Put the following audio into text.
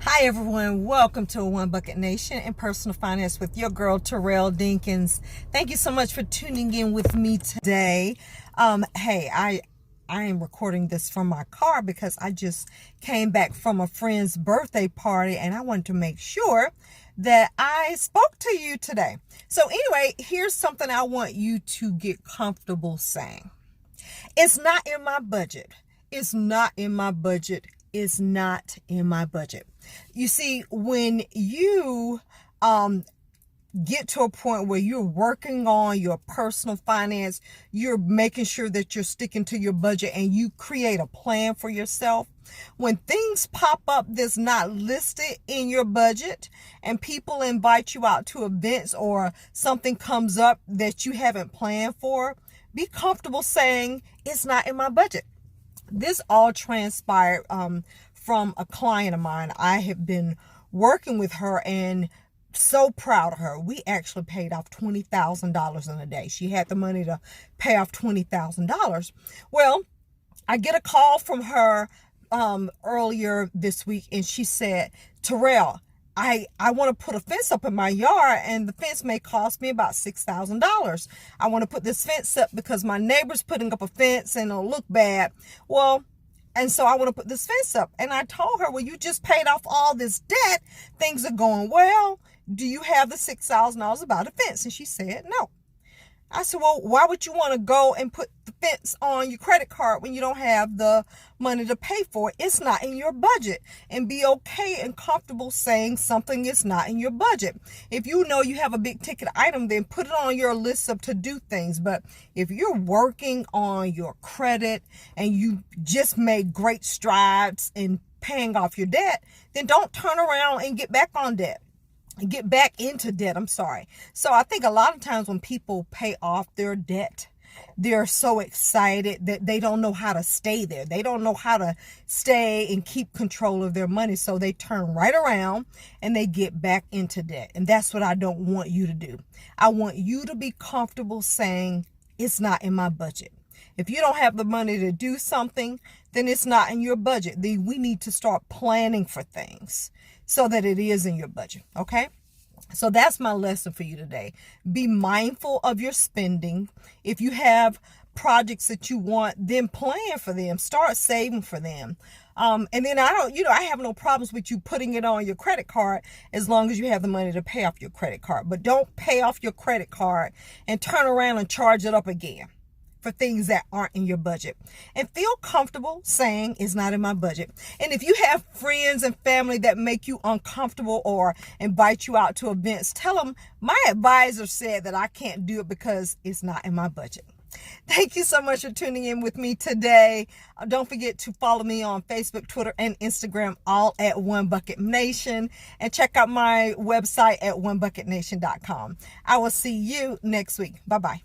Hi everyone, welcome to One Bucket Nation and Personal Finance with your girl Terrelldinkins. Thank you so much for tuning in with me today. Hey, I am recording this from my car because I just came back from a friend's birthday party and I wanted to make sure that I spoke to you today. So anyway, here's something I want you to get comfortable saying. It's not in my budget. It's not in my budget. It's not in my budget. You see, when you get to a point where you're working on your personal finance, you're making sure that you're sticking to your budget and you create a plan for yourself. When things pop up that's not listed in your budget and people invite you out to events or something comes up that you haven't planned for, be comfortable saying it's not in my budget. This all transpired from a client of mine. I have been working with her and so proud of her. We actually paid off $20,000 in a day. She had the money to pay off $20,000. Well, I get a call from her earlier this week and she said, Terrell, I want to put a fence up in my yard and the fence may cost me about $6,000. I want to put this fence up because my neighbor's putting up a fence and it'll look bad. And so I want to put this fence up. And I told her, well, you just paid off all this debt. Things are going well. Do you have the $6,000 about a fence? And she said, no. I said, well, why would you want to go and put the fence on your credit card when you don't have the money to pay for it? It's not in your budget. And be okay and comfortable saying something is not in your budget. If you know you have a big ticket item, then put it on your list of to-do things. But if you're working on your credit and you just made great strides in paying off your debt, then don't turn around and get back into debt. So I think a lot of times when people pay off their debt, they're so excited that they don't know how to stay there. They don't know how to stay and keep control of their money. So they turn right around and they get back into debt. And that's what I don't want you to do. I want you to be comfortable saying it's not in my budget. If you don't have the money to do something, then it's not in your budget. Then we need to start planning for things so that it is in your budget, okay? So that's my lesson for you today. Be mindful of your spending. If you have projects that you want, then plan for them. Start saving for them. And then I have no problems with you putting it on your credit card as long as you have the money to pay off your credit card. But don't pay off your credit card and turn around and charge it up again for things that aren't in your budget. And feel comfortable saying it's not in my budget. And if you have friends and family that make you uncomfortable or invite you out to events, tell them my advisor said that I can't do it because it's not in my budget. Thank you so much for tuning in with me today. Don't forget to follow me on Facebook, Twitter, and Instagram, all at onebucketnation. And check out my website at onebucketnation.com. I will see you next week. Bye-bye.